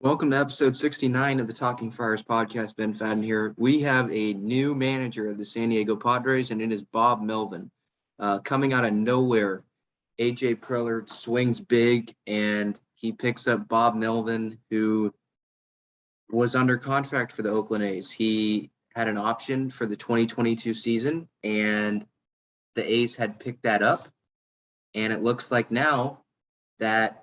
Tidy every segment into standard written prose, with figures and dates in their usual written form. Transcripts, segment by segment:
Welcome to episode 69 of the Talking Friars podcast. Ben Fadden here. We have a new manager of the San Diego Padres, and it is Bob Melvin. Coming out of nowhere, AJ Preller swings big, and he picks up Bob Melvin, who was under contract for the Oakland A's. He had an option for the 2022 season, and the A's had picked that up. And it looks like now that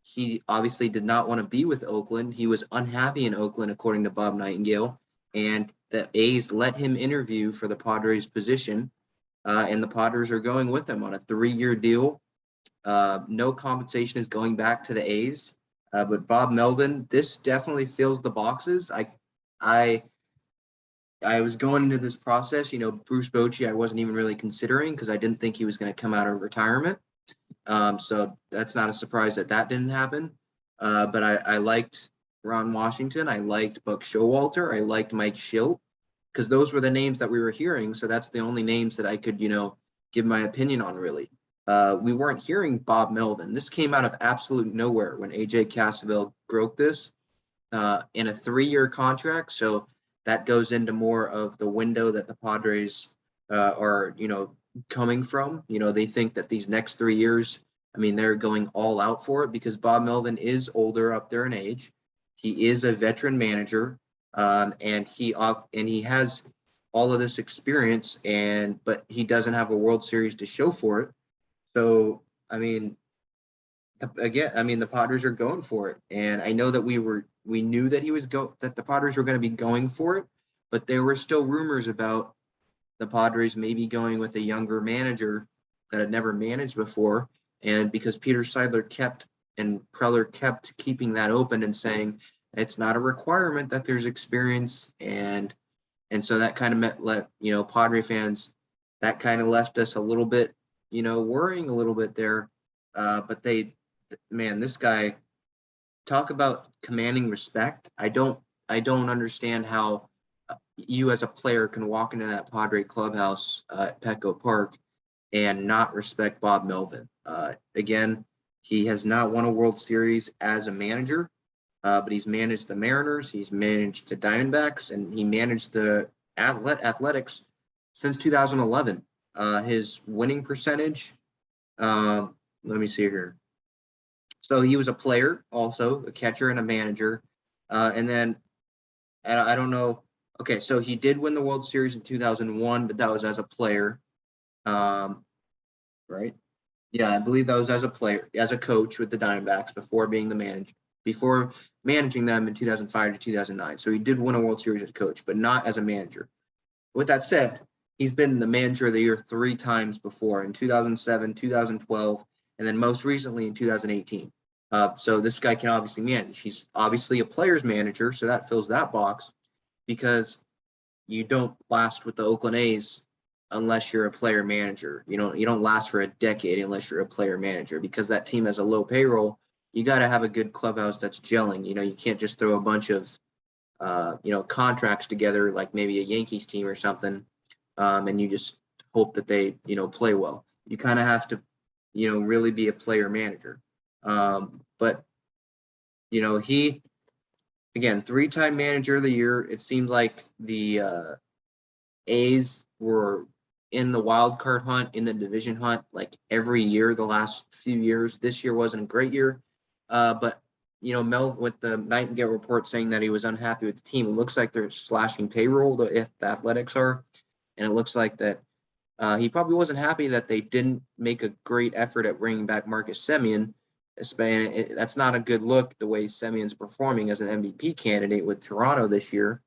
he obviously did not want to be with Oakland. He was unhappy in Oakland, according to Bob Nightingale, and the A's let him interview for the Padres position, and the Padres are going with him on a 3-year deal. No compensation is going back to the A's, but Bob Melvin, this definitely fills the boxes. I was going into this process, Bruce Bochy, I wasn't even really considering because I didn't think he was going to come out of retirement. So that's not a surprise that didn't happen. But I liked Ron Washington. I liked Buck Showalter. I liked Mike Schilt because those were the names that we were hearing. So that's the only names that I could, give my opinion on really. We weren't hearing Bob Melvin. This came out of absolute nowhere when AJ Cassavell broke this in a 3-year contract. So that goes into more of the window that the Padres are, coming from. They think that these next 3 years, they're going all out for it because Bob Melvin is older up there in age. He is a veteran manager, and he has all of this experience, but he doesn't have a World Series to show for it. So, the Padres are going for it, and I know that we knew that that the Padres were going to be going for it, but there were still rumors about the Padres maybe going with a younger manager that had never managed before. And because Peter Seidler and Preller kept keeping that open and saying it's not a requirement that there's experience. And so that kind of Padre fans, that kind of left us a little bit, worrying a little bit there. But this guy, talk about commanding respect. I don't understand how you as a player can walk into that Padre clubhouse at Petco Park and not respect Bob Melvin. Again, he has not won a World Series as a manager, but he's managed the Mariners, he's managed the Diamondbacks, and he managed the Athletics since 2011. His winning percentage, let me see here. So he was a player, also a catcher and a manager. And then I don't know. Okay, so he did win the World Series in 2001, but that was as a player, right? Yeah, I believe that was as a player, as a coach with the Diamondbacks before managing them in 2005 to 2009. So he did win a World Series as a coach, but not as a manager. With that said, he's been the manager of the year 3 times before, in 2007, 2012, and then most recently in 2018. So this guy can obviously manage. He's obviously a player's manager, so that fills that box. Because you don't last with the Oakland A's unless you're a player manager. You don't last for a decade unless you're a player manager because that team has a low payroll. You got to have a good clubhouse that's gelling. You can't just throw a bunch of contracts together like maybe a Yankees team or something, and you just hope that they play well. You kind of have to really be a player manager. But he. Again, 3-time manager of the year. It seemed like the A's were in the wild card hunt, in the division hunt, like every year the last few years. This year wasn't a great year, but Mel with the Nightingale report saying that he was unhappy with the team. It looks like they're slashing payroll. The Athletics are, and it looks like that he probably wasn't happy that they didn't make a great effort at bringing back Marcus Semien. That's not a good look the way Semien's performing as an MVP candidate with Toronto this year.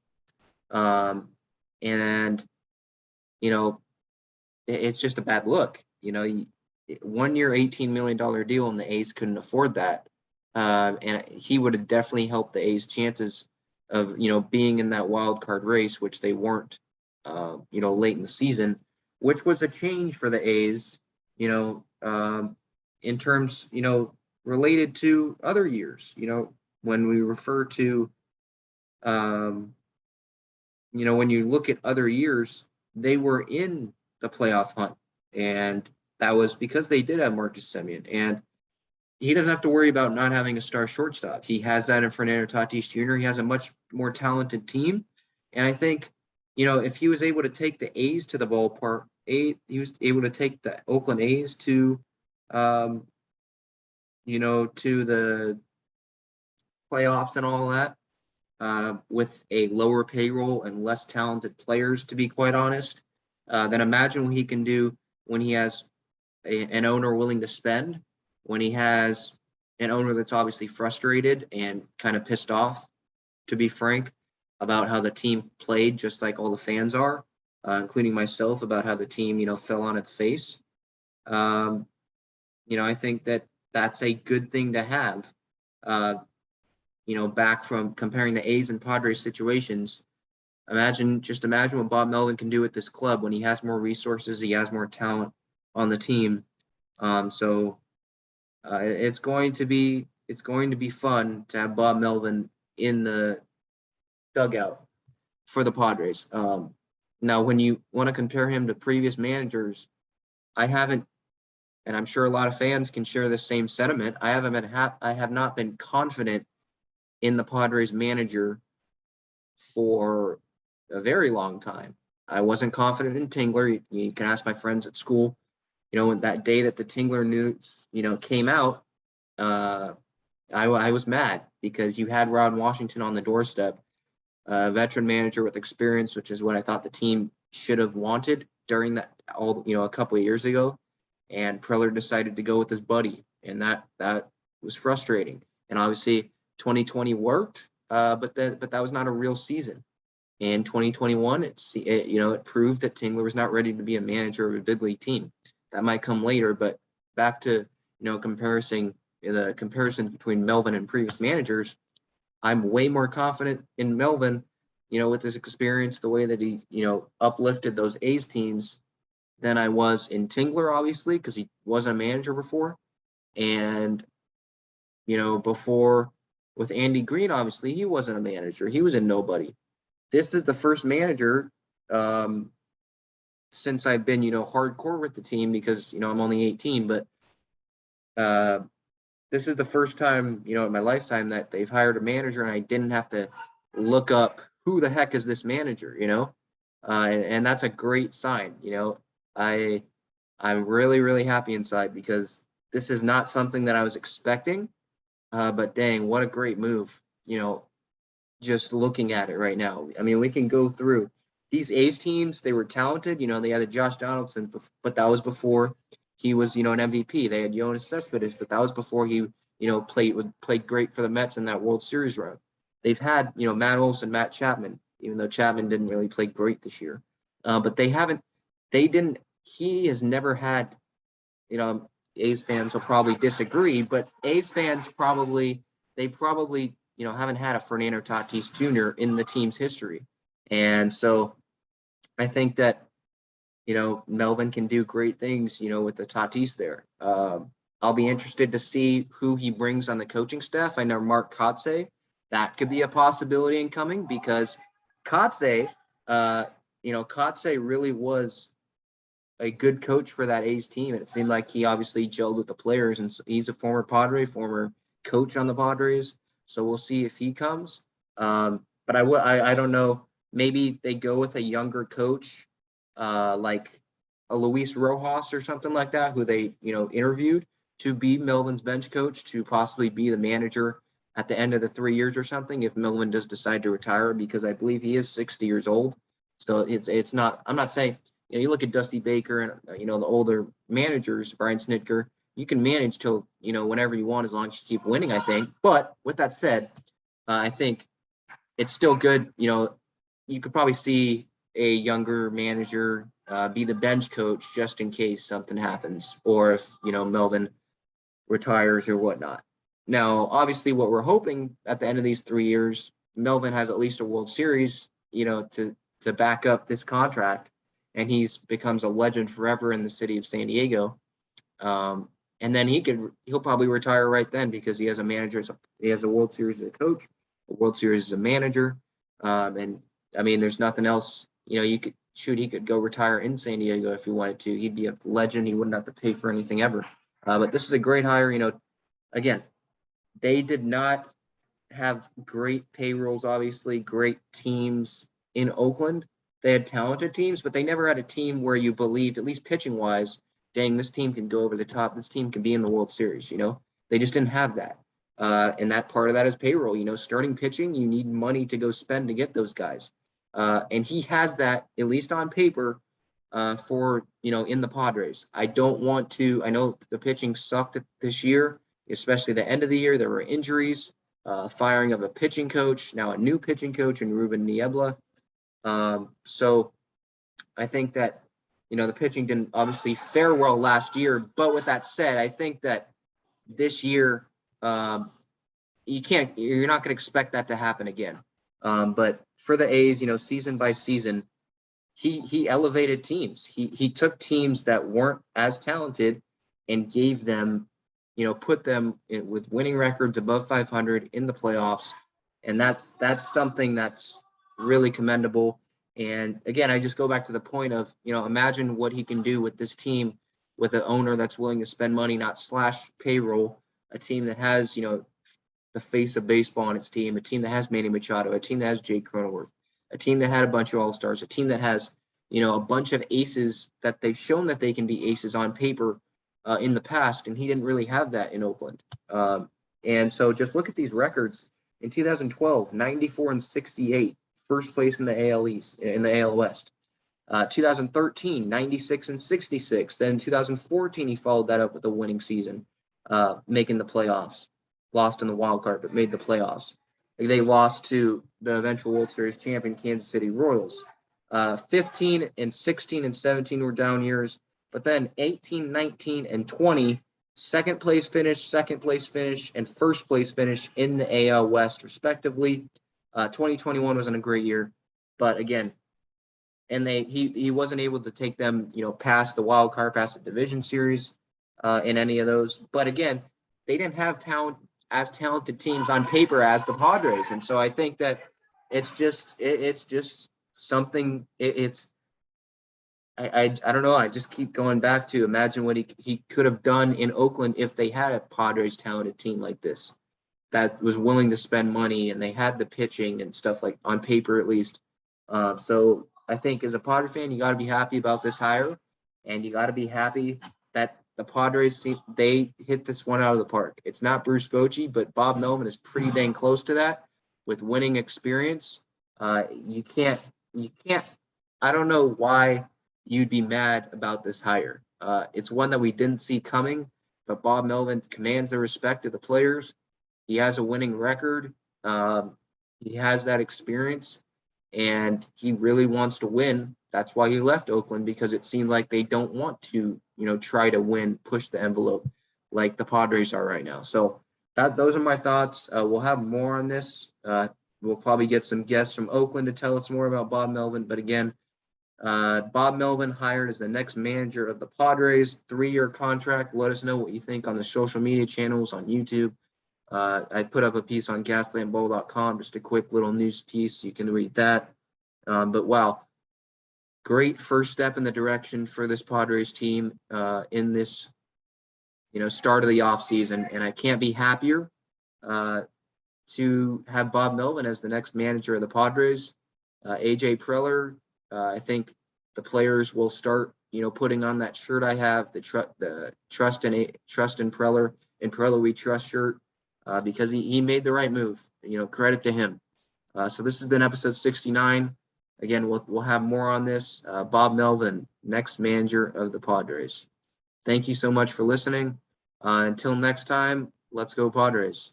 It's just a bad look. 1 year, $18 million deal, and the A's couldn't afford that. And he would have definitely helped the A's chances of, being in that wild card race, which they weren't, late in the season, which was a change for the A's, in terms, related to other years, when we refer to, when you look at other years, they were in the playoff hunt, and that was because they did have Marcus Semien. And he doesn't have to worry about not having a star shortstop. He has that in Fernando Tatis Jr. He has a much more talented team. And I think, if he was able to take the A's to the ballpark, he was able to take the Oakland A's to, to the playoffs and all that, with a lower payroll and less talented players, to be quite honest, then imagine what he can do when he has an owner willing to spend, when he has an owner that's obviously frustrated and kind of pissed off, to be frank, about how the team played, just like all the fans are, including myself, about how the team, fell on its face. I think that that's a good thing to have. Back from comparing the A's and Padres situations, imagine what Bob Melvin can do with this club when he has more resources, he has more talent on the team. So it's going to be fun to have Bob Melvin in the dugout for the Padres. Now, when you want to compare him to previous managers, I haven't, and I'm sure a lot of fans can share the same sentiment. I have not been confident in the Padres manager for a very long time. I wasn't confident in Tingler. You can ask my friends at school. That day that the Tingler news, came out, I was mad because you had Rod Washington on the doorstep, a veteran manager with experience, which is what I thought the team should have wanted during that a couple of years ago. And Preller decided to go with his buddy, and that was frustrating. And obviously 2020 worked, but that was not a real season. In 2021, it proved that Tingler was not ready to be a manager of a big league team. That might come later, but back to the comparison between Melvin and previous managers, I'm way more confident in Melvin, with his experience, the way that he uplifted those A's teams, than I was in Tingler, obviously, because he wasn't a manager before, and before with Andy Green, obviously he wasn't a manager, he was a nobody. This is the first manager since I've been, hardcore with the team, because, I'm only 18, but this is the first time, in my lifetime that they've hired a manager and I didn't have to look up who the heck is this manager, and that's a great sign. I'm really, really happy inside, because this is not something that I was expecting, but dang, what a great move, just looking at it right now. I mean, we can go through these A's teams. They were talented. They had a Josh Donaldson, but that was before he was, an MVP. They had Yoenis Cespedes, but that was before he, played great for the Mets in that World Series run. They've had, Matt Olson, Matt Chapman, even though Chapman didn't really play great this year. But he has never had, A's fans will probably disagree, but A's fans probably haven't had a Fernando Tatis Jr. in the team's history. And so I think that, Melvin can do great things, with the Tatis there. I'll be interested to see who he brings on the coaching staff. I know Mark Kotsay, that could be a possibility in coming, because Kotsay really was a good coach for that A's team. And it seemed like he obviously gelled with the players, and so he's a former Padre, former coach on the Padres. So we'll see if he comes. But I don't know. Maybe they go with a younger coach, like a Luis Rojas or something like that, who they, interviewed to be Melvin's bench coach, to possibly be the manager at the end of the 3 years or something, if Melvin does decide to retire, because I believe he is 60 years old. So it's not, I'm not saying, you look at Dusty Baker and, the older managers, Brian Snitker, you can manage till, whenever you want, as long as you keep winning, I think. But with that said, I think it's still good. You could probably see a younger manager be the bench coach just in case something happens, or if, Melvin retires or whatnot. Now, obviously, what we're hoping at the end of these 3 years, Melvin has at least a World Series, to back up this contract, and he's becomes a legend forever in the city of San Diego. And then he'll probably retire right then, because he has a manager. He has a World Series as a coach, a World Series as a manager. And I mean, there's nothing else, he could go retire in San Diego if he wanted to. He'd be a legend. He wouldn't have to pay for anything ever. But this is a great hire. again, they did not have great payrolls, obviously, great teams in Oakland. They had talented teams, but they never had a team where you believed, at least pitching wise, dang, this team can go over the top. This team can be in the World Series, They just didn't have that. And that part of that is payroll. Starting pitching, you need money to go spend to get those guys. And he has that, at least on paper, for, in the Padres. I know the pitching sucked this year, especially the end of the year. There were injuries, firing of a pitching coach, now a new pitching coach in Ruben Niebla. So I think that, the pitching didn't obviously fare well last year. But with that said, I think that this year, you're not going to expect that to happen again. But for the A's, season by season, he elevated teams. He took teams that weren't as talented and gave them, put them with winning records above 500 in the playoffs. And that's something that's really commendable. And again, I just go back to the point of, imagine what he can do with this team, with an owner that's willing to spend money, not slash payroll, a team that has, the face of baseball on its team, a team that has Manny Machado, a team that has Jake Cronenworth, a team that had a bunch of all-stars, a team that has, a bunch of aces that they've shown that they can be aces on paper in the past, and he didn't really have that in Oakland. And so just look at these records. In 2012, 94 and 68, first place in the AL East, in the AL West. 2013, 96 and 66. Then in 2014, he followed that up with a winning season, making the playoffs. Lost in the wild card, but made the playoffs. They lost to the eventual World Series champion Kansas City Royals. 15 and 16 and 17 were down years, but then 18, 19, and 20, second place finish, and first place finish in the AL West, respectively. 2021 wasn't a great year, but again, and he wasn't able to take them, past the wild card, past the division series, in any of those. But again, they didn't have talented teams on paper as the Padres, and so I think that it's just something. I don't know. I just keep going back to imagine what he could have done in Oakland if they had a Padres talented team like this that was willing to spend money and they had the pitching and stuff, like on paper at least. So I think as a Padres fan, you got to be happy about this hire, and you got to be happy that the Padres they hit this one out of the park. It's not Bruce Bochy, but Bob Melvin is pretty dang close to that with winning experience. You can't. I don't know why you'd be mad about this hire. It's one that we didn't see coming, but Bob Melvin commands the respect of the players. He has a winning record. He has that experience, and he really wants to win. That's why he left Oakland, because it seemed like they don't want to, try to win, push the envelope like the Padres are right now. So those are my thoughts. We'll have more on this. We'll probably get some guests from Oakland to tell us more about Bob Melvin. But again, Bob Melvin hired as the next manager of the Padres, 3-year contract. Let us know what you think on the social media channels, on YouTube. I put up a piece on gaslandbowl.com, just a quick little news piece. You can read that. But wow, great first step in the direction for this Padres team in this, start of the offseason. And I can't be happier to have Bob Melvin as the next manager of the Padres. AJ Preller, I think the players will start, putting on that shirt I have, the trust in Preller, and Preller we trust shirt, because he made the right move. Credit to him. So this has been episode 69. Again, we'll have more on this. Bob Melvin, next manager of the Padres. Thank you so much for listening. Until next time, let's go Padres.